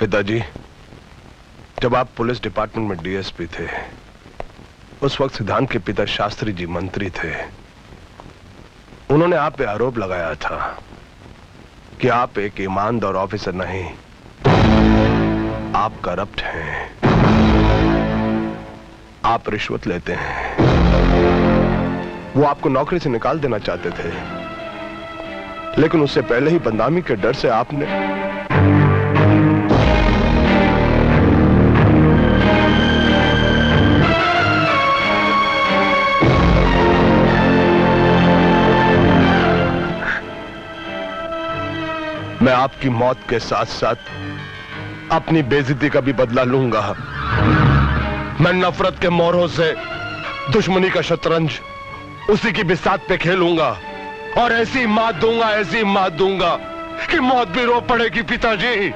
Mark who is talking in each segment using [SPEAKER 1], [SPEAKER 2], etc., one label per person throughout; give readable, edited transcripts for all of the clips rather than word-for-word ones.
[SPEAKER 1] पिताजी, जब आप पुलिस डिपार्टमेंट में डीएसपी थे, उस वक्त सिद्धांत के पिता शास्त्री जी मंत्री थे। उन्होंने आप पे आरोप लगाया था कि आप एक ईमानदार ऑफिसर नहीं, आप करप्ट हैं, आप रिश्वत लेते हैं। वो आपको नौकरी से निकाल देना चाहते थे, लेकिन उससे पहले ही बदनामी के डर से आपने मैं आपकी मौत के साथ साथ अपनी बेइज्जती का भी बदला लूंगा। मैं नफरत के मोहरों से दुश्मनी का शतरंज उसी की बिसात पे खेलूंगा और ऐसी मात दूंगा कि मौत भी रो पड़ेगी पिताजी।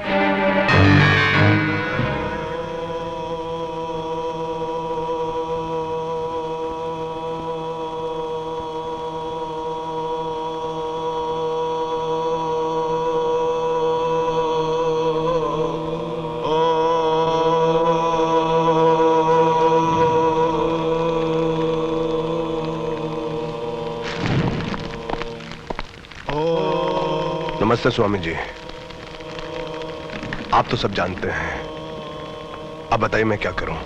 [SPEAKER 1] नमस्ते स्वामी जी, आप तो सब जानते हैं, अब बताइए मैं क्या करूं?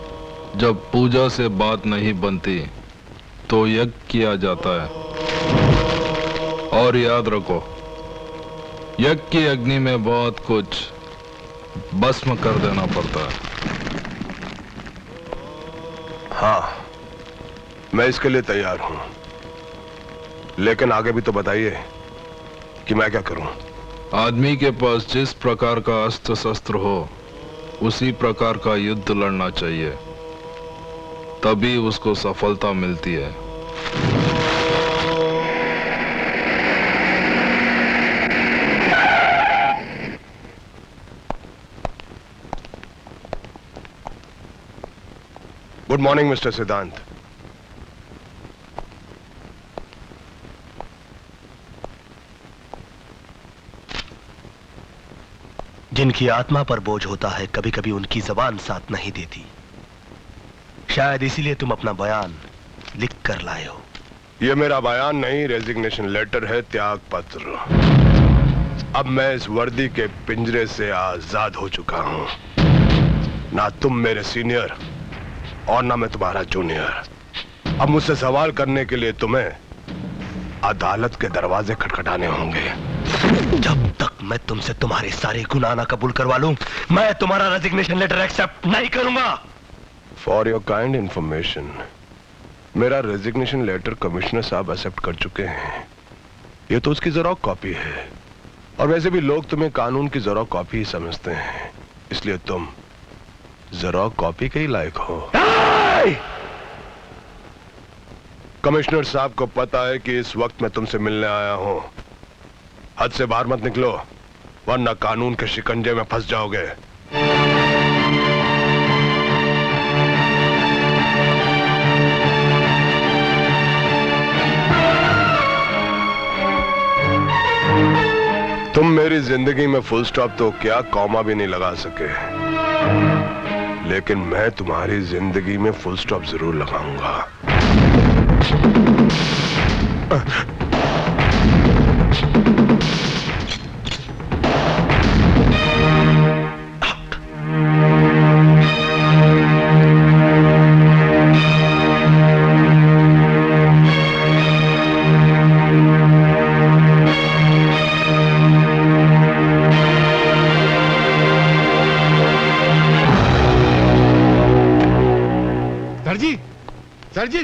[SPEAKER 2] जब पूजा से बात नहीं बनती तो यज्ञ किया जाता है, और याद रखो यज्ञ की अग्नि में बहुत कुछ भस्म कर देना पड़ता है।
[SPEAKER 1] हाँ, मैं इसके लिए तैयार हूं, लेकिन आगे भी तो बताइए कि मैं क्या करूं?
[SPEAKER 2] आदमी के पास जिस प्रकार का अस्त्र शस्त्र हो उसी प्रकार का युद्ध लड़ना चाहिए, तभी उसको सफलता मिलती है।
[SPEAKER 1] गुड मॉर्निंग मिस्टर सिद्धांत।
[SPEAKER 3] जिनकी आत्मा पर बोझ होता है, कभी कभी उनकी जबान साथ नहीं देती। शायद इसीलिए तुम अपना बयान लिख कर लाए हो।
[SPEAKER 1] यह मेरा बयान नहीं, रेजिग्नेशन लेटर है, त्याग पत्र। अब मैं इस वर्दी के पिंजरे से आजाद हो चुका हूं। ना तुम मेरे सीनियर और ना मैं तुम्हारा जूनियर। अब मुझसे सवाल करने के लिए तुम्हें अदालत के दरवाजे खटखटाने होंगे।
[SPEAKER 3] जब तक मैं तुमसे तुम्हारे सारे गुनाह ना कबूल करवा लूं, मैं तुम्हारा रेजिग्नेशन लेटर एक्सेप्ट नहीं करूंगा।
[SPEAKER 1] फॉर योर काइंड इंफॉर्मेशन, मेरा रेजिग्नेशन लेटर कमिश्नर साहब एक्सेप्ट कर चुके हैं। ये तो उसकी ज़ेरॉक्स कॉपी है, और वैसे भी लोग तुम्हें कानून की ज़ेरॉक्स कॉपी ही समझते हैं, इसलिए तुम ज़ेरॉक्स कॉपी के ही लायक हो। कमिश्नर साहब को पता है कि इस वक्त मैं तुमसे मिलने आया हूं। हद से बाहर मत निकलो, वरना कानून के शिकंजे में फंस जाओगे। तुम मेरी जिंदगी में फुल स्टॉप तो क्या, कॉमा भी नहीं लगा सके, लेकिन मैं तुम्हारी जिंदगी में फुल स्टॉप जरूर लगाऊंगा।
[SPEAKER 4] सर जी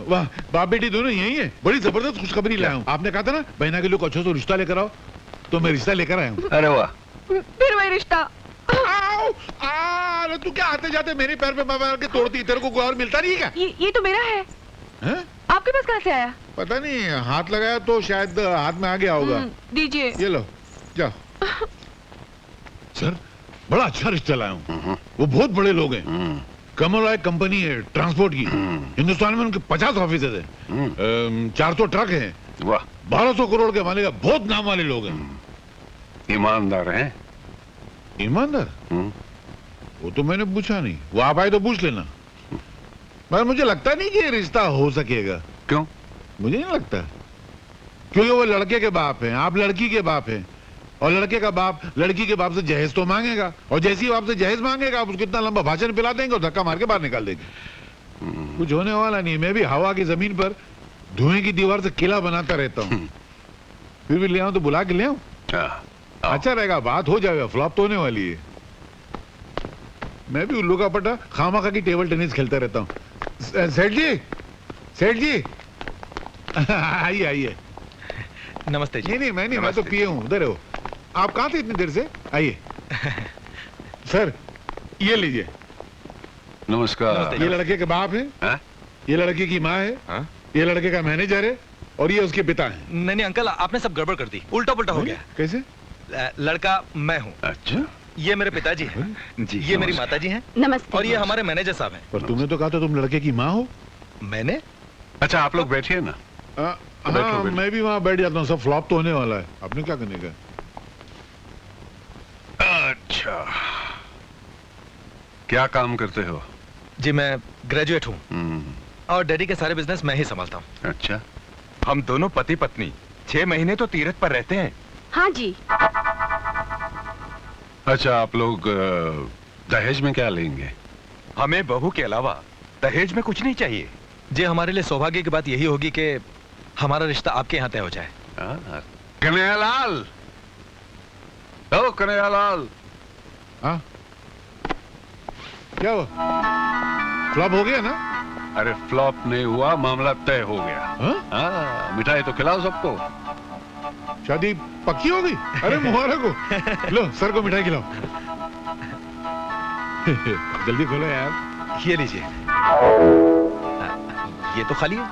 [SPEAKER 4] वाह, बाप बेटी दोनों यही है। बड़ी जबरदस्त खुशखबरी लाया हूँ। आपने कहा था ना बहना के लोग अच्छे से रिश्ता लेकर आओ, तो मैं रिश्ता लेकर आया हूँ।
[SPEAKER 5] अरे वाह,
[SPEAKER 6] फिर वही रिश्ता।
[SPEAKER 4] अरे तू क्या आते जाते मेरे पैर पे मार के तोड़ती, तेरे को कोई और मिलता नहीं क्या?
[SPEAKER 6] ये तो मेरा है। आपके पास कहाँ से आया?
[SPEAKER 4] पता नहीं, हाथ लगाया तो शायद हाथ में आ गया होगा।
[SPEAKER 6] दीजिए।
[SPEAKER 4] ये लो, जाओ। सर, बड़ा अच्छा रिश्ता लाया हूँ। वो बहुत बड़े लोग हैं। कमल रॉय कंपनी है ट्रांसपोर्ट की, हिंदुस्तान में उनके 50 ऑफिस है, 400 ट्रक हैं, 1200 करोड़ के मालिक, बहुत नाम वाले लोग हैं।
[SPEAKER 5] ईमानदार हैं।
[SPEAKER 4] ईमानदार? वो तो मैंने पूछा नहीं, वो आप आए तो पूछ लेना। मगर मुझे लगता नहीं कि ये रिश्ता हो सकेगा।
[SPEAKER 5] क्यों?
[SPEAKER 4] मुझे नहीं लगता, क्योंकि वो लड़के के बाप हैं, आप लड़की के बाप हैं, और लड़के का बाप लड़की के बाप से जहेज तो मांगेगा, और जैसे ही बाप से जहेज मांगेगा आप उसको इतना लंबा भाषण पिला देंगे और धक्का मार के बाहर निकाल देंगे। कुछ होने वाला नहीं। मैं भी हवा की जमीन पर धुएं की दीवार से किला बनाता रहता हूँ। फिर भी ले आऊं तो बुला के ले आऊं? अच्छा रहेगा, बात हो जाएगा, फ्लॉप तो होने वाली है। मैं भी उल्लू का पटा खामा की टेबल टेनिस खेलता रहता हूँ। सेठ जी, सेठ जी आइए आइए।
[SPEAKER 7] नमस्ते जी।
[SPEAKER 4] नहीं मैं नहीं, मैं तो पिए हूँ। उधर हो आप, कहाँ थे इतनी देर से? आइए सर, ये लीजिए।
[SPEAKER 5] नमस्कार।
[SPEAKER 4] ये लड़के के बाप है, ये लड़की की माँ है, ये लड़के का मैनेजर है, और ये उसके पिता है।
[SPEAKER 7] नहीं अंकल, आपने सब गड़बड़ कर दी, उल्टा पुल्टा हो गया।
[SPEAKER 4] कैसे?
[SPEAKER 7] लड़का मैं हूँ।
[SPEAKER 5] अच्छा,
[SPEAKER 7] ये मेरे पिताजी हैं जी, ये मेरी माताजी हैं,
[SPEAKER 6] नमस्ते।
[SPEAKER 7] और ये हमारे मैनेजर साहब हैं।
[SPEAKER 4] पर तुमने तो कहा था तुम लड़के की माँ हो।
[SPEAKER 7] मैंने?
[SPEAKER 5] अच्छा आप लोग बैठिए ना।
[SPEAKER 4] हाँ, मैं भी वहाँ बैठ जाता हूँ, सब फ्लॉप तो होने वाला है। आपने क्या करने का?
[SPEAKER 5] अच्छा, क्या काम करते हो?
[SPEAKER 7] जी मैं ग्रेजुएट हूँ, और डैडी के सारे बिजनेस मैं ही संभालता हूँ।
[SPEAKER 5] अच्छा,
[SPEAKER 8] हम दोनों पति पत्नी 6 महीने तो तीरथ पर रहते हैं।
[SPEAKER 6] हाँ जी।
[SPEAKER 5] अच्छा आप लोग दहेज में क्या लेंगे?
[SPEAKER 8] हमें बहू के अलावा दहेज में कुछ नहीं चाहिए।
[SPEAKER 7] जी हमारे लिए सौभाग्य की बात यही होगी कि हमारा रिश्ता आपके यहाँ तय हो जाए।
[SPEAKER 5] कन्हैयालाल, ओ कन्हैयालाल।
[SPEAKER 4] हाँ क्या हुआ? फ्लॉप हो गया ना?
[SPEAKER 5] अरे फ्लॉप नहीं हुआ, मामला तय हो गया। हाँ, मिठाई तो खिलाओ सबको।
[SPEAKER 4] शादी पक्की हो गई? अरे मुबारक हो। लो सर को मिठाई खिलाओ। जल्दी खोलो यार।
[SPEAKER 7] ये लीजिए। ये तो खाली है।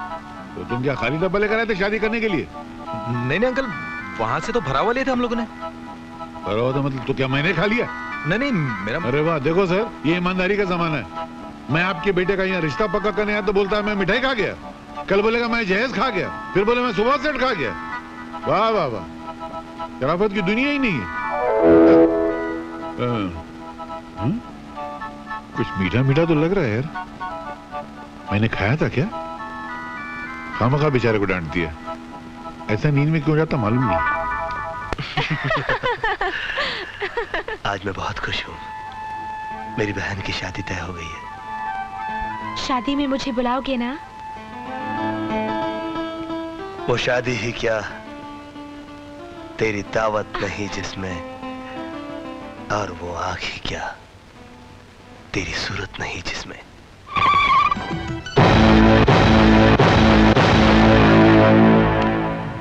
[SPEAKER 4] तो तुम क्या खाली डब्बा लेकर आए थे शादी करने के लिए?
[SPEAKER 7] नहीं अंकल, वहां से तो भरा हुआ लिए थे हम लोगों ने।
[SPEAKER 4] भरा हुआ तो मतलब तो क्या मैंने खा लिया?
[SPEAKER 7] नहीं मेरा।
[SPEAKER 4] अरे वाह, देखो सर, ये ईमानदारी का जमाना है। मैं आपके बेटे का यहाँ रिश्ता पक्का करने आया तो बोलता है मैं मिठाई खा गया, कल बोलेगा मैं जहेज खा गया, फिर बोले मैं सुबह सेट खा गया। वाह वाह वाह, शराफत की दुनिया ही नहीं है। कुछ मीठा मीठा तो लग रहा है यार। मैंने खाया था क्या? खामखा बेचारे को डांट दिया। ऐसा नींद में क्यों जाता मालूम नहीं।
[SPEAKER 3] आज मैं बहुत खुश हूँ, मेरी बहन की शादी तय हो गई है।
[SPEAKER 6] शादी में मुझे बुलाओगे ना?
[SPEAKER 3] वो शादी ही क्या, तेरी दावत नहीं जिसमें, और वो आंख ही क्या, तेरी सूरत नहीं जिसमें।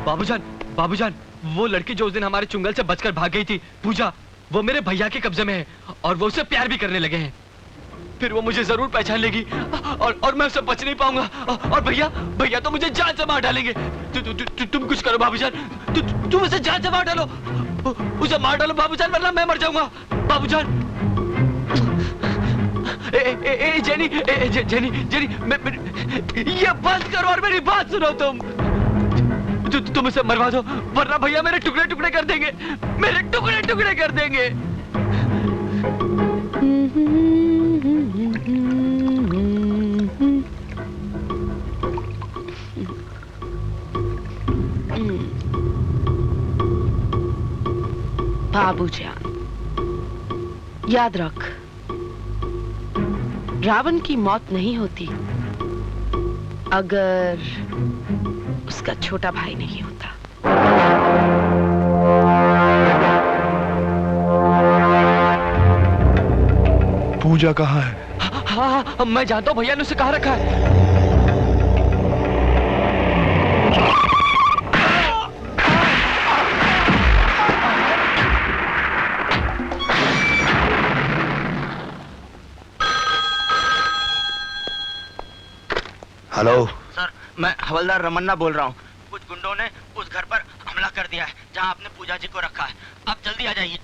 [SPEAKER 9] बाबूजान, वो लड़की जो उस दिन हमारे चुंगल से बचकर भाग गई थी, पूजा, वो मेरे भैया के कब्जे में है, और वो उससे प्यार भी करने लगे हैं। फिर वो मुझे जरूर पहचान लेगी, और मैं उससे बच नहीं पाऊंगा, और भैया तो मुझे जान से मार डालेंगे। तुम कुछ करो बाबूजान, तुम उसे जान से मार डालो, उसे मार डालो बाबूजान, वरना मैं मर जाऊंगा। बाबूजान। जेनी, ये बंद करो और मेरी बात सुनो। तुम उसे मरवा दो, वरना भैया मेरे टुकड़े टुकड़े कर देंगे, मेरे टुकड़े टुकड़े कर देंगे।
[SPEAKER 10] बाबूजान, याद रख, रावण की मौत नहीं होती अगर उसका छोटा भाई नहीं होता।
[SPEAKER 1] पूजा कहाँ है?
[SPEAKER 9] हाँ, मैं जानता हूँ, भैया ने उसे कहाँ रखा है।
[SPEAKER 3] हेलो
[SPEAKER 9] सर, मैं हवलदार रमन्ना बोल रहा हूँ। कुछ गुंडों ने उस घर पर हमला कर दिया है जहाँ आपने पूजा जी को रखा है। आप जल्दी आ जाइए।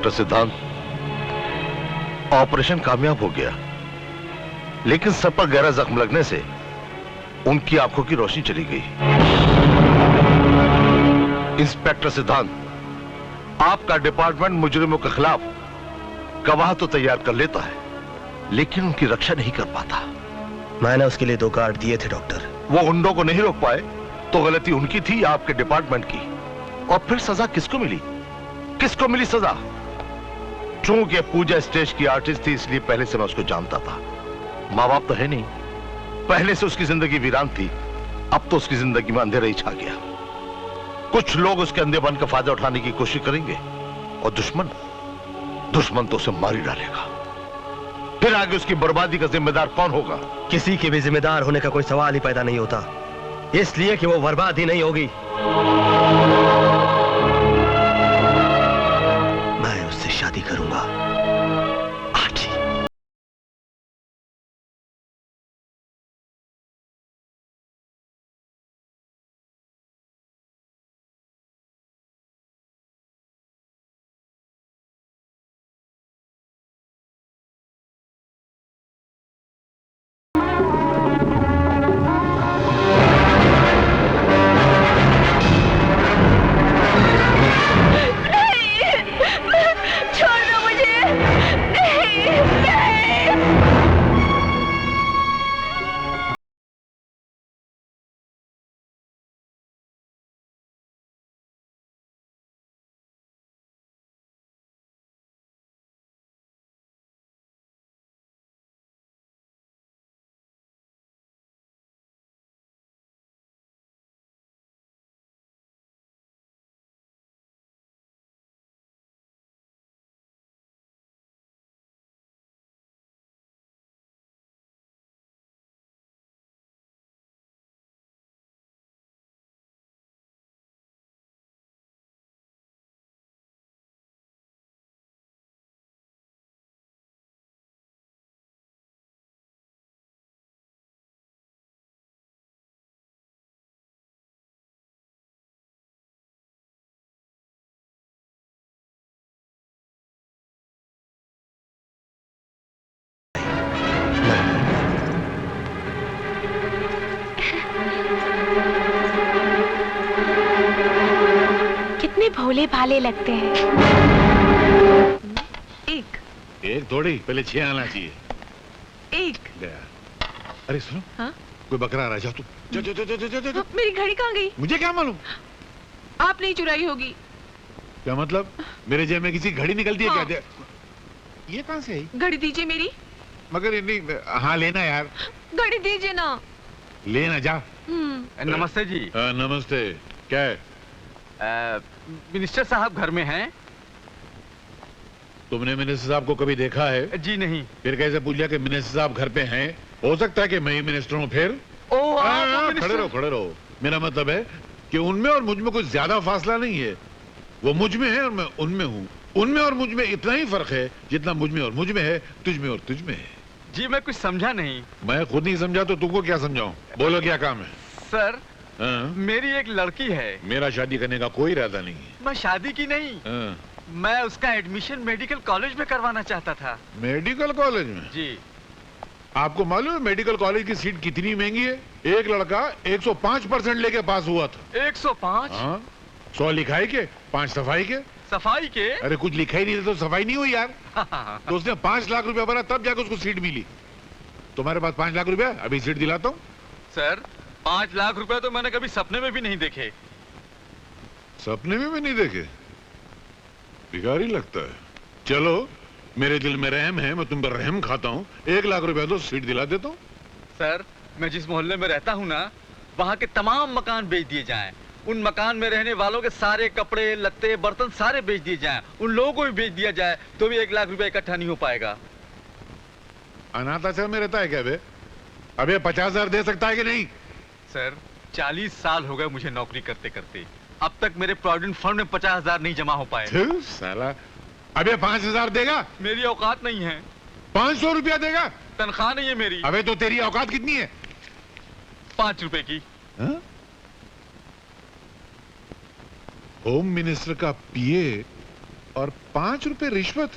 [SPEAKER 11] इंस्पेक्टर सिद्धांत, ऑपरेशन कामयाब हो गया, लेकिन सर पर गहरा जख्म लगने से उनकी आंखों की रोशनी चली गई। इंस्पेक्टर सिद्धांत, आपका डिपार्टमेंट मुजरिमों के खिलाफ गवाह तो तैयार कर लेता है, लेकिन उनकी रक्षा नहीं कर पाता।
[SPEAKER 3] मैंने उसके लिए 2 कार्ड दिए थे डॉक्टर।
[SPEAKER 11] वो गुंडों को नहीं रोक पाए तो गलती उनकी थी या आपके डिपार्टमेंट की? और फिर सजा किसको मिली? किसको मिली सजा? चूंकि पूजा स्टेज की आर्टिस्ट थी, इसलिए पहले से मैं उसको जानता था। माँ बाप तो है नहीं, पहले से उसकी जिंदगी वीरान थी, अब तो उसकी जिंदगी में अंधेरा ही छा गया। कुछ लोग उसके अंधेपन का फायदा उठाने की कोशिश करेंगे और दुश्मन तो उसे मार ही डालेगा। फिर आगे उसकी बर्बादी का जिम्मेदार कौन होगा?
[SPEAKER 3] किसी के भी जिम्मेदार होने का कोई सवाल ही पैदा नहीं होता, इसलिए कि वो बर्बाद ही नहीं होगी। मैं उससे शादी करूंगा आज ही।
[SPEAKER 6] कितने भोले भाले लगते हैं।
[SPEAKER 4] एक थोड़ी, पहले 6 आना चाहिए।
[SPEAKER 10] एक
[SPEAKER 4] गया। अरे सुनो,
[SPEAKER 10] हाँ?
[SPEAKER 4] कोई बकरा आ रहा है, जा तू। जा।
[SPEAKER 10] मेरी घड़ी कहाँ गई?
[SPEAKER 4] मुझे क्या मालूम?
[SPEAKER 10] आपने ही चुराई होगी।
[SPEAKER 4] क्या मतलब? मेरे जेब में किसी घड़ी निकलती है?
[SPEAKER 10] हाँ।
[SPEAKER 4] क्या? ये कहाँ से आई?
[SPEAKER 10] घड़ी दीजिए मेरी।
[SPEAKER 4] मगर ये नहीं, हाँ लेना यार।
[SPEAKER 10] घड़ी दीजिए ना।
[SPEAKER 4] लेना जा।
[SPEAKER 5] नमस्ते जी।
[SPEAKER 4] नमस्ते। क्या है?
[SPEAKER 5] मिनिस्टर साहब घर में हैं?
[SPEAKER 4] तुमने मिनिस्टर साहब को कभी देखा है?
[SPEAKER 5] जी नहीं।
[SPEAKER 4] फिर कैसे पूछ लिया कि मिनिस्टर साहब घर पे हैं? हो सकता है कि मैं ही मिनिस्टर हूँ फिर। खड़े रहो। मेरा मतलब है कि उनमें और मुझ में कुछ ज्यादा फासला नहीं है। वो मुझ में है और मैं उनमें हूँ। उनमें और मुझ में इतना ही फर्क है जितना मुझ में और मुझ में है, तुझ में और तुझ में है।
[SPEAKER 5] जी मैं कुछ समझा नहीं।
[SPEAKER 4] मैं खुद नहीं समझा तो तुमको क्या समझाऊं? बोलो क्या काम है?
[SPEAKER 5] सर,
[SPEAKER 4] हाँ?
[SPEAKER 5] मेरी एक लड़की है।
[SPEAKER 4] मेरा शादी करने का कोई इरादा नहीं है।
[SPEAKER 5] मैं शादी की नहीं।
[SPEAKER 4] हाँ?
[SPEAKER 5] मैं उसका एडमिशन मेडिकल कॉलेज में करवाना चाहता था।
[SPEAKER 4] मेडिकल कॉलेज में?
[SPEAKER 5] जी।
[SPEAKER 4] आपको मालूम है मेडिकल कॉलेज की सीट कितनी महंगी है? एक लड़का 105% लेके पास हुआ था।
[SPEAKER 5] 105?
[SPEAKER 4] हाँ, 100 लिखाई के, 5 सफाई के।
[SPEAKER 5] सफाई के?
[SPEAKER 4] अरे कुछ लिखा ही नहीं था तो सफाई नहीं हुई यार। तो उसने 5 लाख रुपया भरा तब जाकर उसको सीट मिली। तुम्हारे पास 5 लाख रुपया, अभी सीट दिलाता हूँ।
[SPEAKER 5] सर, 5 लाख रुपए तो मैंने कभी सपने में भी नहीं देखे।
[SPEAKER 4] सपने में भी नहीं देखे? भिखारी लगता है। चलो, मेरे दिल में रहम है, मैं तुम पर रहम खाता हूँ। 1 लाख रुपया तो सीट दिला देता हूँ।
[SPEAKER 5] सर, मैं जिस मोहल्ले में रहता हूँ ना, वहाँ के तमाम मकान बेच दिए जाएं। उन मकान में रहने वालों के सारे कपड़े, लत्ते, बर्तन सारे बेच दिए जाएं। उन लोगों को भी बेच दिया जाए तो भी 1 लाख रुपया इकट्ठा नहीं हो पाएगा।
[SPEAKER 4] अनाथ आश्रम में रहता है क्या बे? अबे 50,000 दे सकता है कि नहीं?
[SPEAKER 5] सर, 40 साल हो गए मुझे नौकरी करते करते। अब तक मेरे प्रोविडेंट फंड में 50,000 नहीं जमा हो पाए।
[SPEAKER 4] साला, अबे 5,000 देगा?
[SPEAKER 5] मेरी औकात नहीं है।
[SPEAKER 4] 500 रुपया देगा?
[SPEAKER 5] तनख्वाह नहीं है मेरी।
[SPEAKER 4] अबे तो तेरी औकात कितनी है?
[SPEAKER 5] 5 रुपए की।
[SPEAKER 4] हा? होम मिनिस्टर का पीए और 5 रुपए रिश्वत?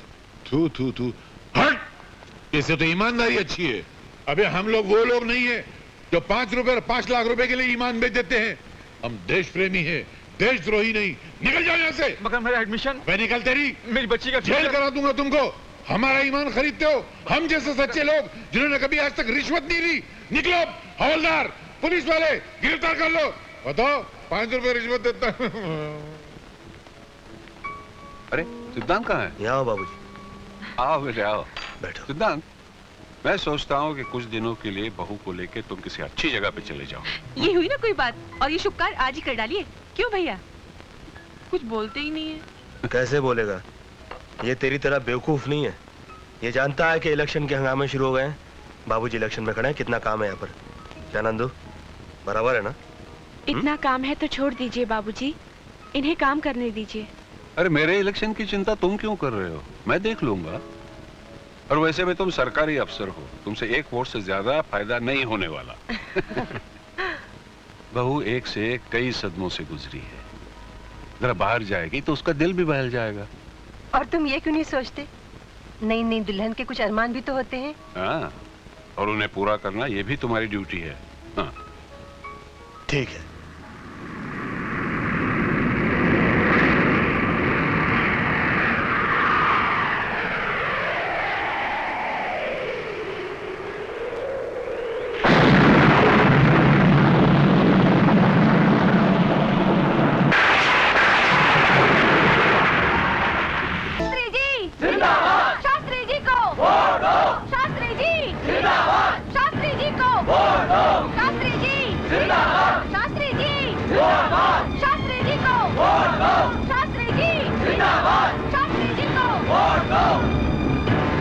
[SPEAKER 4] थू थू थू, हट। इससे तो ईमानदारी अच्छी है। अबे हम लोग वो लोग नहीं है जो 5 रुपए और 5 लाख रुपए के लिए ईमान बेच देते हैं। हम देश प्रेमी है, देशद्रोही नहीं। निकल जाओ यहाँ से।
[SPEAKER 5] मगर मेरा एडमिशन।
[SPEAKER 4] मैं निकल तेरी
[SPEAKER 5] मेरी बच्ची का
[SPEAKER 4] जेल करा दूंगा तुमको। हमारा ईमान खरीदते हो? हम जैसे सच्चे लोग जिन्होंने कभी आज तक रिश्वत नहीं ली। निकलो हवलदार, पुलिस वाले, गिरफ्तार कर लो। बताओ 5 रुपए रिश्वत देता।
[SPEAKER 12] अरे सिद्धांत कहाँ है?
[SPEAKER 3] यहाँ बाबूजी।
[SPEAKER 12] आओ बेटे आओ।
[SPEAKER 3] बैठो।
[SPEAKER 12] सिद्धांत, मैं सोचता हूँ कि कुछ दिनों के लिए बहू को लेके तुम किसी अच्छी जगह पे चले जाओ।
[SPEAKER 10] ये हुई ना कोई बात, और ये शुभ कार्य आज ही कर डालिए। क्यों भैया, कुछ बोलते ही नहीं है।
[SPEAKER 3] कैसे बोलेगा? ये तेरी तरह बेवकूफ नहीं है। ये जानता है कि इलेक्शन के हंगामे शुरू हो गए हैं। बाबूजी इलेक्शन में खड़े हैं, कितना काम है यहाँ पर। क्या नंदू, बराबर है ना?
[SPEAKER 6] इतना काम है तो छोड़ दीजिए बाबूजी, इन्हें काम करने दीजिए।
[SPEAKER 12] अरे मेरे इलेक्शन की चिंता तुम क्यों कर रहे हो? मैं देख लूंगा। और वैसे भी तुम सरकारी अफसर हो, तुमसे एक वोट से ज्यादा फायदा नहीं होने वाला। बहू एक से एक कई सदमों से गुजरी है। जरा बाहर जाएगी तो उसका दिल भी बहल जाएगा।
[SPEAKER 13] और तुम ये क्यों नहीं सोचते, नई नई दुल्हन के कुछ अरमान भी तो होते हैं।
[SPEAKER 12] हाँ, और उन्हें पूरा करना ये भी तुम्हारी ड्यूटी है। हाँ
[SPEAKER 3] ठीक है।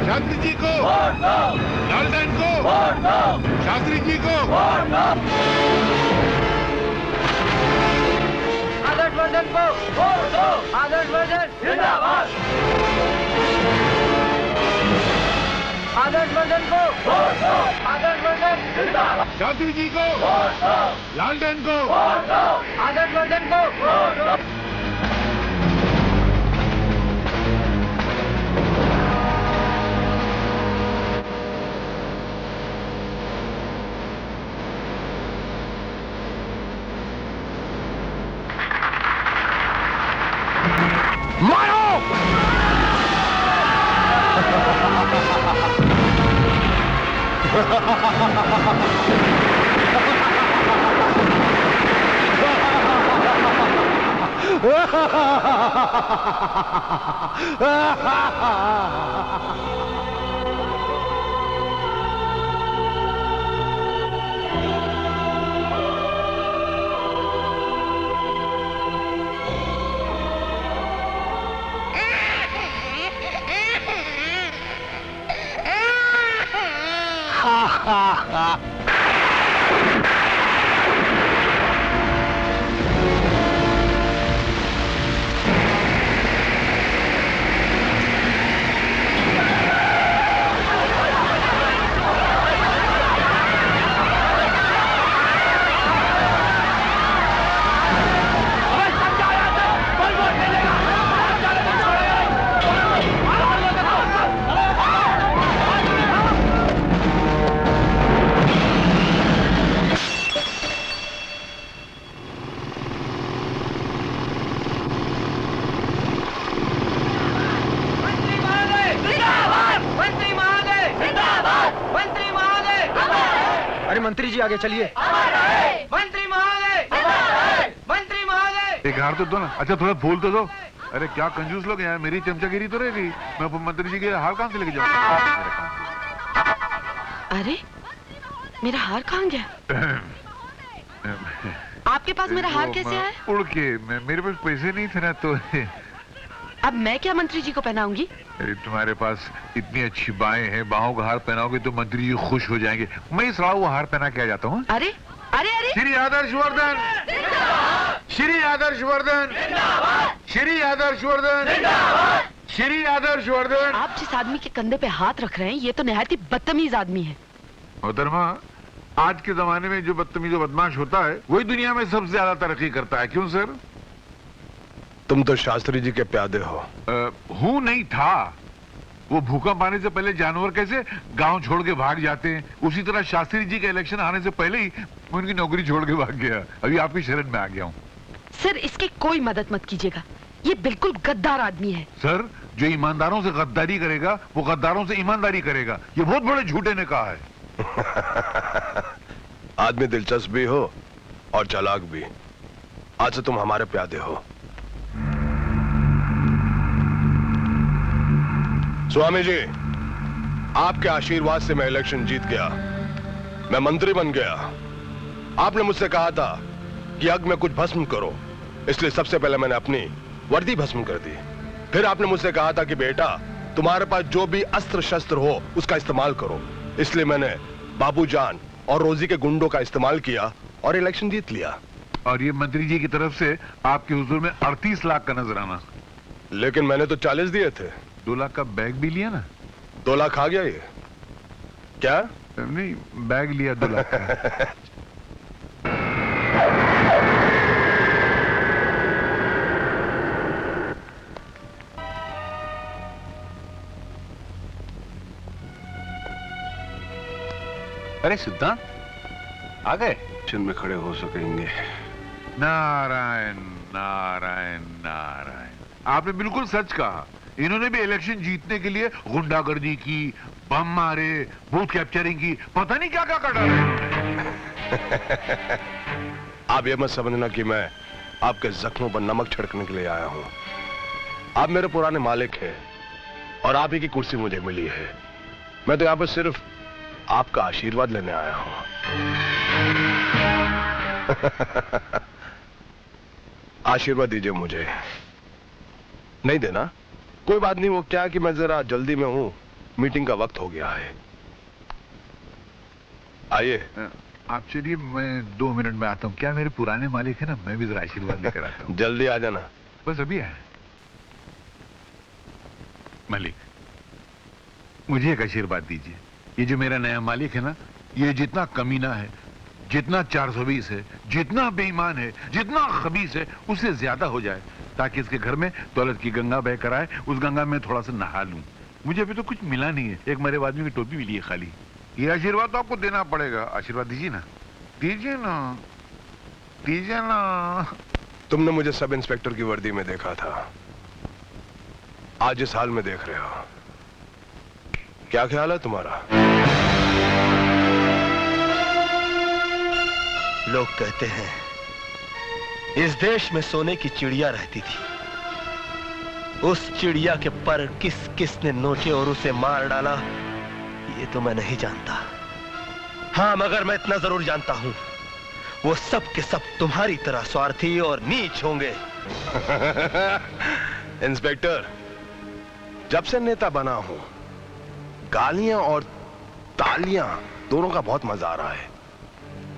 [SPEAKER 4] शास्त्री जी को वोट दो, लालटेन को वोट दो, शास्त्री जी को वोट दो,
[SPEAKER 14] आदर्श वर्धन को वोट दो, आदर्श वर्धन जिंदाबाद, आदर्श वर्धन को वोट दो, आदर्श वर्धन जिंदाबाद,
[SPEAKER 4] शास्त्री जी को वोट दो, लालटेन को
[SPEAKER 14] वोट दो, आदर्श वर्धन को वोट दो।
[SPEAKER 7] मंत्री जी आगे चलिए।
[SPEAKER 14] मंत्री महोदय, मंत्री महोदय,
[SPEAKER 4] एक हार तो दो ना। अच्छा थोड़ा फूल तो दो। अरे क्या कंजूस लोग हैं, मेरी चमचागिरी तो रहेगी। मैं मंत्री जी के हार कहाँ से लेके जाऊँ?
[SPEAKER 10] अरे मेरा हार कहाँ गया? आपके पास मेरा हार कैसे आया?
[SPEAKER 4] उड़ के, मेरे पास पैसे नहीं थे ना तो।
[SPEAKER 10] अब मैं क्या मंत्री जी को पहनाऊंगी?
[SPEAKER 4] अरे तुम्हारे पास इतनी अच्छी बाहें हैं, बाहों का हार पहनाओगे तो मंत्री जी खुश हो जाएंगे। मैं इस राव हार पहना के आ जाता हूँ।
[SPEAKER 10] अरे अरे अरे,
[SPEAKER 4] श्री आदर्श वर्धन, श्री आदर्श वर्धन, श्री आदर्श वर्धन, श्री आदर्श वर्धन।
[SPEAKER 10] आप जिस आदमी के कंधे पे हाथ रख रहे हैं ये तो निहायत ही बदतमीज आदमी है।
[SPEAKER 4] मोहतरमा, आज के जमाने में जो बदतमीज और बदमाश होता है वही दुनिया में सबसे ज्यादा तरक्की करता है। क्यों सर?
[SPEAKER 1] तुम तो शास्त्री जी के प्यादे हो।
[SPEAKER 4] हूं नहीं था। वो भूकंप आने से पहले जानवर कैसे गांव छोड़ के भाग जाते हैं, उसी तरह शास्त्री जी के इलेक्शन आने से पहले ही मैं उनकी नौकरी छोड़ के भाग गया। अभी आपकी शरण में आ गया हूँ।
[SPEAKER 15] सर इसकी कोई मदद मत कीजिएगा, ये बिल्कुल गद्दार आदमी है।
[SPEAKER 4] सर जो ईमानदारों से गद्दारी करेगा वो गद्दारों से ईमानदारी करेगा, ये बहुत बड़े झूठे ने कहा है।
[SPEAKER 1] आदमी दिलचस्प भी हो और चालाक भी। आज से तुम हमारे प्यादे हो। स्वामी जी, आपके आशीर्वाद से मैं इलेक्शन जीत गया, मैं मंत्री बन गया। आपने मुझसे कहा था कि यज्ञ में कुछ भस्म करो, इसलिए सबसे पहले मैंने अपनी वर्दी भस्म कर दी। फिर आपने मुझसे कहा था कि बेटा तुम्हारे पास जो भी अस्त्र शस्त्र हो उसका इस्तेमाल करो, इसलिए मैंने बाबूजान और रोजी के गुंडों का इस्तेमाल किया और इलेक्शन जीत लिया।
[SPEAKER 4] और ये मंत्री जी की तरफ से आपके हुजूर में 38 लाख का नजराना।
[SPEAKER 1] लेकिन मैंने तो 40 दिए थे।
[SPEAKER 4] 2 लाख का बैग भी लिया ना?
[SPEAKER 1] 2 लाख आ गया ये क्या?
[SPEAKER 4] नहीं, बैग लिया 2 लाख का।
[SPEAKER 12] अरे सिद्धांत आ गए? चिन्ह में खड़े हो सकेंगे।
[SPEAKER 4] नारायण नारायण नारायण, आपने बिल्कुल सच कहा। इन्होंने भी इलेक्शन जीतने के लिए गुंडागर्दी की, बम मारे, बूथ कैप्चरिंग की, पता नहीं क्या क्या कर डाला इन्होंने।
[SPEAKER 1] आप ये मत समझना कि मैं आपके जख्मों पर नमक छिड़कने के लिए आया हूं। आप मेरे पुराने मालिक हैं और आप ही की कुर्सी मुझे मिली है। मैं तो यहां पर सिर्फ आपका आशीर्वाद लेने आया हूं। आशीर्वाद दीजिए मुझे। नहीं देना? कोई बात नहीं, वो क्या कि मैं जरा जल्दी में हूं, मीटिंग का वक्त हो गया है। आइए।
[SPEAKER 4] आप चलिए, मैं 2 मिनट में आता हूँ। क्या मेरे पुराने मालिक है ना, मैं भी जरा आशीर्वाद लेकर आता हूँ।
[SPEAKER 1] जल्दी आ जाना।
[SPEAKER 4] बस अभी आए। मालिक, मुझे एक आशीर्वाद दीजिए। ये जो मेरा नया मालिक है ना, ये जितना कमीना है, जितना 420 है, जितना बेईमान है, जितना खबीस है, उससे ज्यादा हो जाए, ताकि इसके घर में दौलत की गंगा बह कर आए, उस गंगा में थोड़ा सा नहा लूं। मुझे अभी तो कुछ मिला नहीं है, एक मरे आदमी की टोपी मिली है खाली। ये आशीर्वाद तो आपको देना पड़ेगा। आशीर्वाद दीजिए ना, दीजिए ना, दीजिए ना।
[SPEAKER 1] तुमने मुझे सब इंस्पेक्टर की वर्दी में देखा था, आज इस हाल में देख रहे हो। क्या ख्याल है तुम्हारा?
[SPEAKER 3] लोग कहते हैं इस देश में सोने की चिड़िया रहती थी। उस चिड़िया के पर किस किसने नोचे और उसे मार डाला, ये तो मैं नहीं जानता। हाँ, मगर मैं इतना जरूर जानता हूं, वो सब के सब तुम्हारी तरह स्वार्थी और नीच होंगे।
[SPEAKER 1] इंस्पेक्टर, जब से नेता बना हूं, गालियां और तालियां दोनों का बहुत मजा आ रहा है।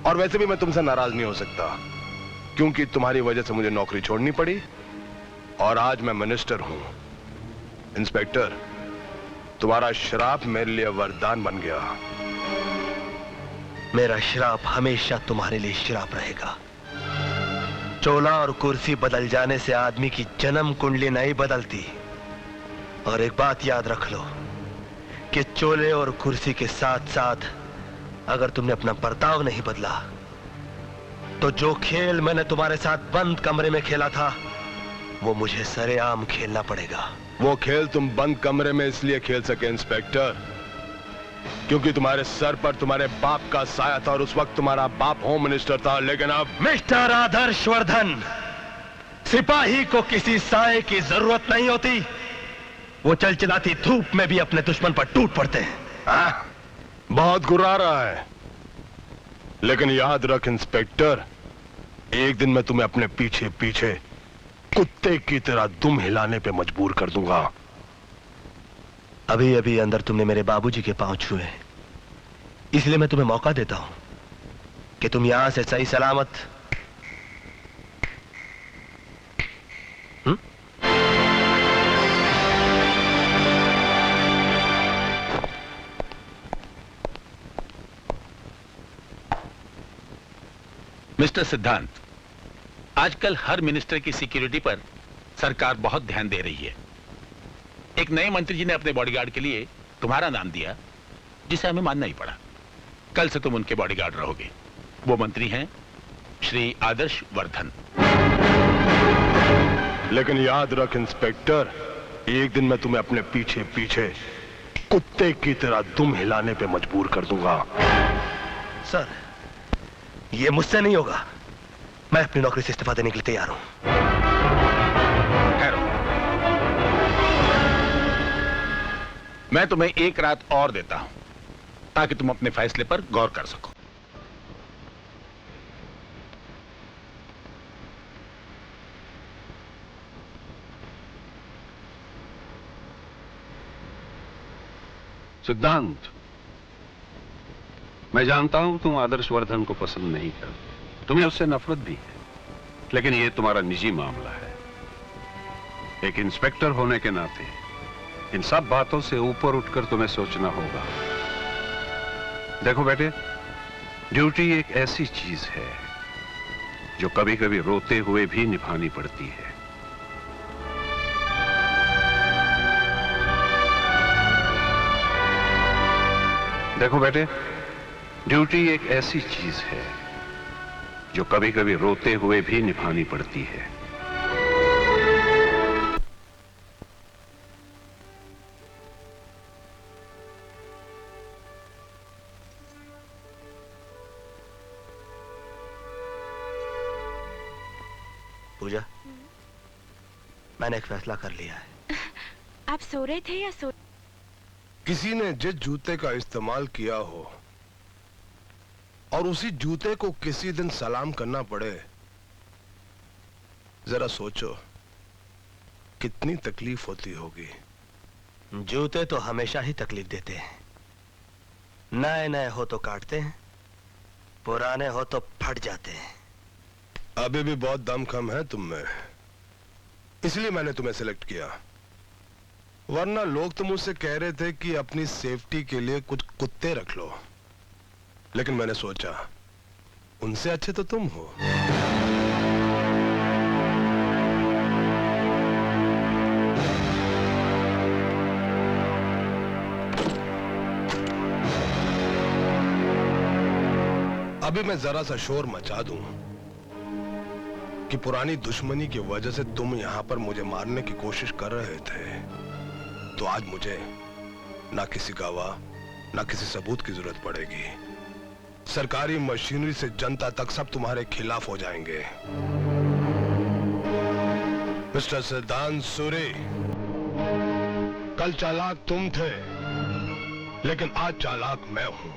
[SPEAKER 1] और वैसे भी मैं तुमसे नाराज नहीं हो सकता, क्योंकि तुम्हारी वजह से मुझे नौकरी छोड़नी पड़ी और आज मैं मिनिस्टर हूं। इंस्पेक्टर, तुम्हारा श्राप मेरे लिए वरदान बन गया।
[SPEAKER 3] मेरा श्राप हमेशा तुम्हारे लिए श्राप रहेगा। चोला और कुर्सी बदल जाने से आदमी की जन्म कुंडली नहीं बदलती। और एक बात याद रख लो कि चोले और कुर्सी के साथ साथ अगर तुमने अपना बर्ताव नहीं बदला, तो जो खेल मैंने तुम्हारे साथ बंद कमरे में खेला था, वो मुझे सरेआम खेलना पड़ेगा।
[SPEAKER 1] वो खेल तुम बंद कमरे में इसलिए खेल सके इंस्पेक्टर, क्योंकि तुम्हारे सर पर तुम्हारे बाप का साया था और उस वक्त तुम्हारा बाप होम मिनिस्टर था। लेकिन अब
[SPEAKER 3] मिस्टर आदर्शवर्धन, सिपाही को किसी साए की जरूरत नहीं होती। वो चलचलाती धूप में भी अपने दुश्मन पर टूट पड़ते हैं।
[SPEAKER 1] बहुत गुर्रा रहा है, लेकिन याद रख इंस्पेक्टर, एक दिन मैं तुम्हें अपने पीछे पीछे कुत्ते की तरह दुम हिलाने पे मजबूर कर दूंगा।
[SPEAKER 3] अभी अभी अंदर तुमने मेरे बाबूजी के पांव छुए, इसलिए मैं तुम्हें मौका देता हूं कि तुम यहां से सही सलामत
[SPEAKER 16] मिस्टर सिद्धांत, आजकल हर मिनिस्टर की सिक्योरिटी पर सरकार बहुत ध्यान दे रही है। एक नए मंत्री जी ने अपने बॉडीगार्ड के लिए तुम्हारा नाम दिया, जिसे हमें मानना ही पड़ा। कल से तुम उनके बॉडीगार्ड रहोगे। वो मंत्री हैं श्री आदर्श वर्धन।
[SPEAKER 1] लेकिन याद रख इंस्पेक्टर, एक दिन मैं तुम्हें अपने पीछे पीछे कुत्ते की तरह दुम हिलाने पे मजबूर कर दूंगा।
[SPEAKER 3] सर, ये मुझसे नहीं होगा। मैं अपनी नौकरी से इस्तीफा देने के लिए तैयार हूं।
[SPEAKER 16] मैं तुम्हें एक रात और देता हूं ताकि तुम अपने फैसले पर गौर कर सको।
[SPEAKER 12] सिद्धांत, मैं जानता हूं तुम आदर्श वर्धन को पसंद नहीं करते, तुम्हें उससे नफरत भी है, लेकिन यह तुम्हारा निजी मामला है। एक इंस्पेक्टर होने के नाते इन सब बातों से ऊपर उठकर तुम्हें सोचना होगा। देखो बेटे, ड्यूटी एक ऐसी चीज है जो कभी कभी रोते हुए भी निभानी पड़ती है। देखो बेटे, ड्यूटी एक ऐसी चीज है जो कभी कभी रोते हुए भी निभानी पड़ती है।
[SPEAKER 3] पूजा, मैंने एक फैसला कर लिया है।
[SPEAKER 6] आप सो रहे थे या सो?
[SPEAKER 1] किसी ने जिस जूते का इस्तेमाल किया हो और उसी जूते को किसी दिन सलाम करना पड़े, जरा सोचो कितनी तकलीफ होती होगी।
[SPEAKER 3] जूते तो हमेशा ही तकलीफ देते हैं। नए नए हो तो काटते हैं, पुराने हो तो फट जाते हैं।
[SPEAKER 1] अभी भी बहुत दमखम है तुम में, इसलिए मैंने तुम्हें सिलेक्ट किया। वरना लोग तो मुझसे कह रहे थे कि अपनी सेफ्टी के लिए कुछ कुत्ते रख लो, लेकिन मैंने सोचा उनसे अच्छे तो तुम हो। अभी मैं जरा सा शोर मचा दूं कि पुरानी दुश्मनी की वजह से तुम यहां पर मुझे मारने की कोशिश कर रहे थे, तो आज मुझे ना किसी गवाह ना किसी सबूत की जरूरत पड़ेगी। सरकारी मशीनरी से जनता तक सब तुम्हारे खिलाफ हो जाएंगे। मिस्टर सिद्धांत सूरी, कल चालाक तुम थे, लेकिन आज चालाक मैं हूं।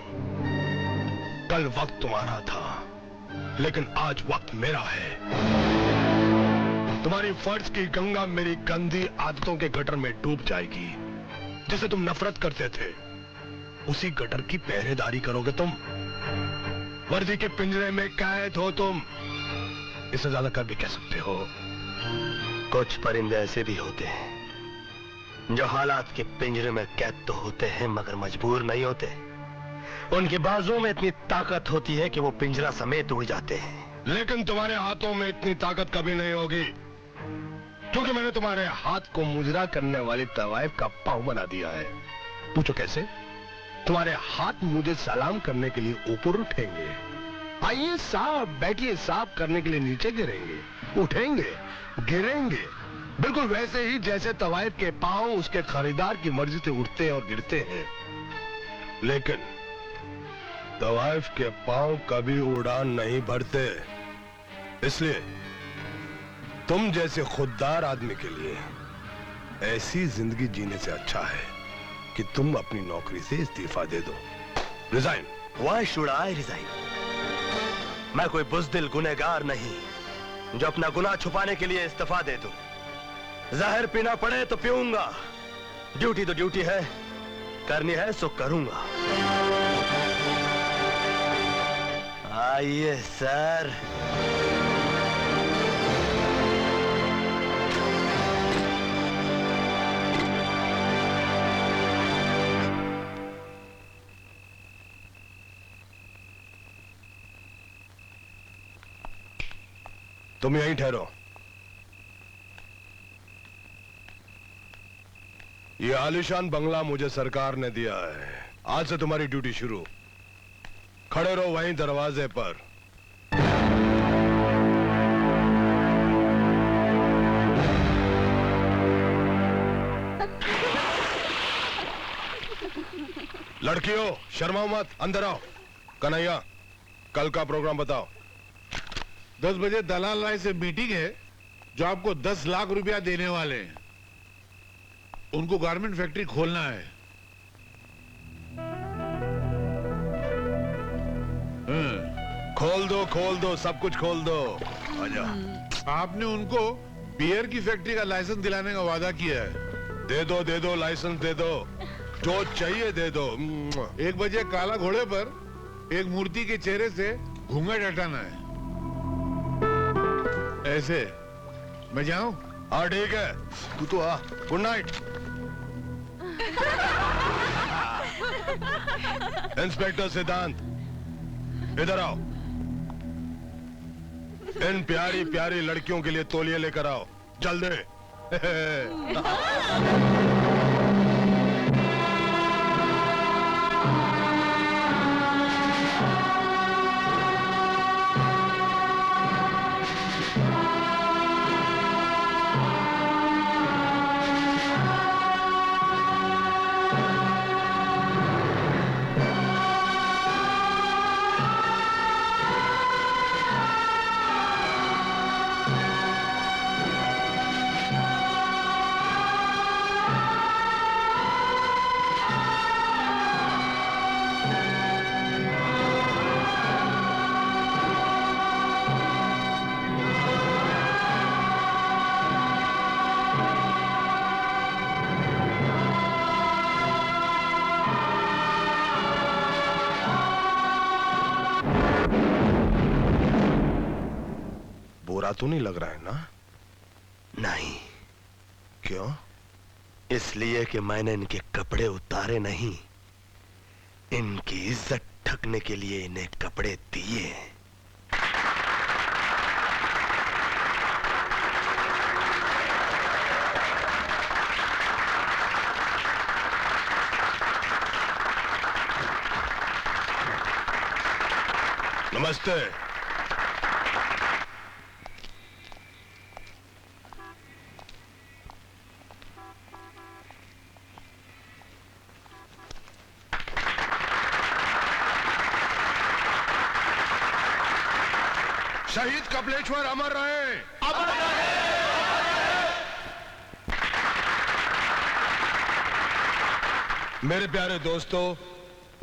[SPEAKER 1] कल वक्त तुम्हारा था, लेकिन आज वक्त मेरा है। तुम्हारी फर्ज की गंगा मेरी गंदी आदतों के गटर में डूब जाएगी। जिसे तुम नफरत करते थे, उसी गटर की पहरेदारी करोगे तुम। वर्दी के पिंजरे में कैद हो तुम। इससे ज्यादा कर भी कह सकते हो।
[SPEAKER 3] कुछ परिंदे ऐसे भी होते हैं जो हालात के पिंजरे में कैद तो होते हैं, मगर मजबूर नहीं होते। उनके बाजों में इतनी ताकत होती है कि वो पिंजरा समेत उड़ जाते हैं।
[SPEAKER 1] लेकिन तुम्हारे हाथों में इतनी ताकत कभी नहीं होगी, क्योंकि मैंने तुम्हारे हाथ को मुजरा करने वाली तवाइफ का पांव बना दिया है। पूछो कैसे? तुम्हारे हाथ मुझे सलाम करने के लिए ऊपर उठेंगे। आइए साहब, बैठिए। साफ करने के लिए नीचे गिरेंगे, उठेंगे, गिरेंगे, बिल्कुल वैसे ही जैसे तवाइफ के पांव उसके खरीदार की मर्जी से उठते और गिरते हैं। लेकिन तवाइफ के पांव कभी उड़ान नहीं भरते। इसलिए तुम जैसे खुददार आदमी के लिए ऐसी जिंदगी जीने से अच्छा है कि तुम अपनी नौकरी से इस्तीफा दे दो। Resign.
[SPEAKER 3] Why should I resign? मैं कोई बुज़दिल गुनहगार नहीं जो अपना गुनाह छुपाने के लिए इस्तीफा दे दूं। जहर पीना पड़े तो पीऊंगा। ड्यूटी तो ड्यूटी है, करनी है सो करूंगा। आइए सर।
[SPEAKER 1] तुम यहीं ठहरो। ये आलीशान बंगला मुझे सरकार ने दिया है। आज से तुम्हारी ड्यूटी शुरू। खड़े रहो वहीं दरवाजे पर। लड़कियों शर्माओ मत, अंदर आओ। कन्हैया कल का प्रोग्राम बताओ।
[SPEAKER 4] 10 बजे दलाल राय से मीटिंग है जो आपको 10 लाख रुपया देने वाले हैं। उनको गारमेंट फैक्ट्री खोलना है।
[SPEAKER 1] खोल दो सब कुछ खोल दो। आजा।
[SPEAKER 4] आपने उनको बियर की फैक्ट्री का लाइसेंस दिलाने का वादा किया है।
[SPEAKER 1] दे दो लाइसेंस दे दो, जो चाहिए दे दो।
[SPEAKER 4] 1 बजे काला घोड़े पर एक मूर्ति के चेहरे से घूंघट हटाना है। ऐसे मैं जाऊं?
[SPEAKER 1] हाँ ठीक है, तू तो आ। Good night. इंस्पेक्टर सिद्धांत इधर आओ। इन प्यारी प्यारी लड़कियों के लिए तौलिए लेकर आओ जल्दी। बुरा तो नहीं लग रहा है ना?
[SPEAKER 3] नहीं। क्यों? इसलिए कि मैंने इनके कपड़े उतारे नहीं, इनकी इज्जत ढकने के लिए इन्हें कपड़े दिए।
[SPEAKER 1] नमस्ते। शहीद कपिलेश्वर अमर रहे। अमर रहे। मेरे प्यारे दोस्तों,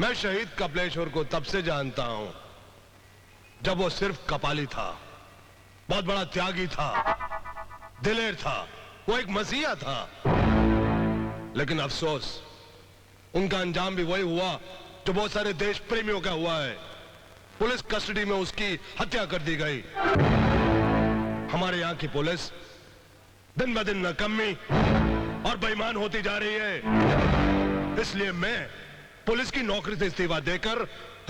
[SPEAKER 1] मैं शहीद कपिलेश्वर को तब से जानता हूं जब वो सिर्फ कपाली था। बहुत बड़ा त्यागी था, दिलेर था, वो एक मसीहा था। लेकिन अफसोस उनका अंजाम भी वही हुआ जो बहुत सारे देश प्रेमियों का हुआ है। पुलिस कस्टडी में उसकी हत्या कर दी गई। हमारे यहां की पुलिस दिन ब दिन नाकामी और बेईमान होती जा रही है। इसलिए मैं पुलिस की नौकरी से इस्तीफा देकर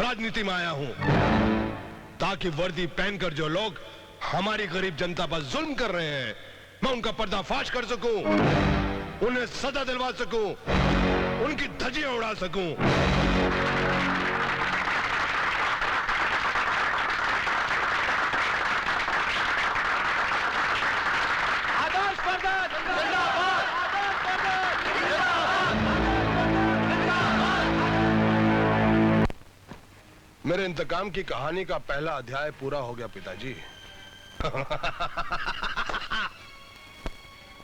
[SPEAKER 1] राजनीति में आया हूं, ताकि वर्दी पहनकर जो लोग हमारी गरीब जनता पर जुल्म कर रहे हैं, मैं उनका पर्दाफाश कर सकूं, उन्हें सजा दिलवा सकूं, उनकी धज्जियां उड़ा सकूं। मेरे इंतकाम की कहानी का पहला अध्याय पूरा हो गया पिताजी।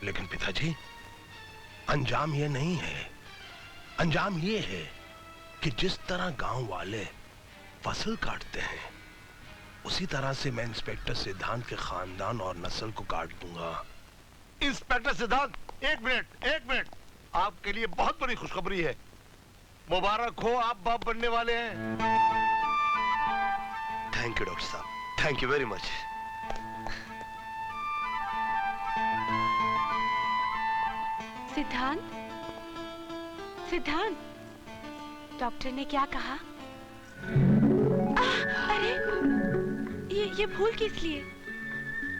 [SPEAKER 1] लेकिन पिताजी, अंजाम ये नहीं है। अंजाम ये है कि जिस तरह गांव वाले फसल काटते हैं, उसी तरह से मैं इंस्पेक्टर सिद्धांत के खानदान और नस्ल को काट दूंगा।
[SPEAKER 11] इंस्पेक्टर सिद्धांत, एक मिनट। आपके लिए बहुत बड़ी खुशखबरी है। मुबारक हो, आप बाप बनने वाले हैं।
[SPEAKER 3] थैंक यू डॉक्टर साहब, थैंक यू वेरी मच।
[SPEAKER 6] सिद्धांत, सिद्धांत, डॉक्टर ने क्या कहा? अरे ये भूल किस लिए?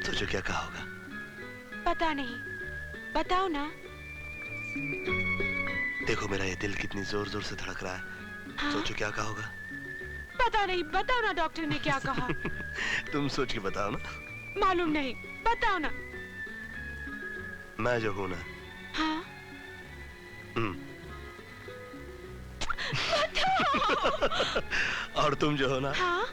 [SPEAKER 3] सोचो क्या कहा होगा।
[SPEAKER 6] पता नहीं, बताओ ना।
[SPEAKER 3] देखो मेरा ये दिल कितनी जोर जोर से धड़क रहा है।
[SPEAKER 6] हाँ?
[SPEAKER 3] सोचो क्या कहा होगा।
[SPEAKER 6] पता नहीं, बताओ ना डॉक्टर ने क्या कहा।
[SPEAKER 3] तुम सोच के बताओ ना।
[SPEAKER 6] मालूम नहीं, बताओ ना।
[SPEAKER 3] मैं जो हूं ना,
[SPEAKER 6] हाँ?
[SPEAKER 3] और तुम जो हो ना,
[SPEAKER 6] हाँ?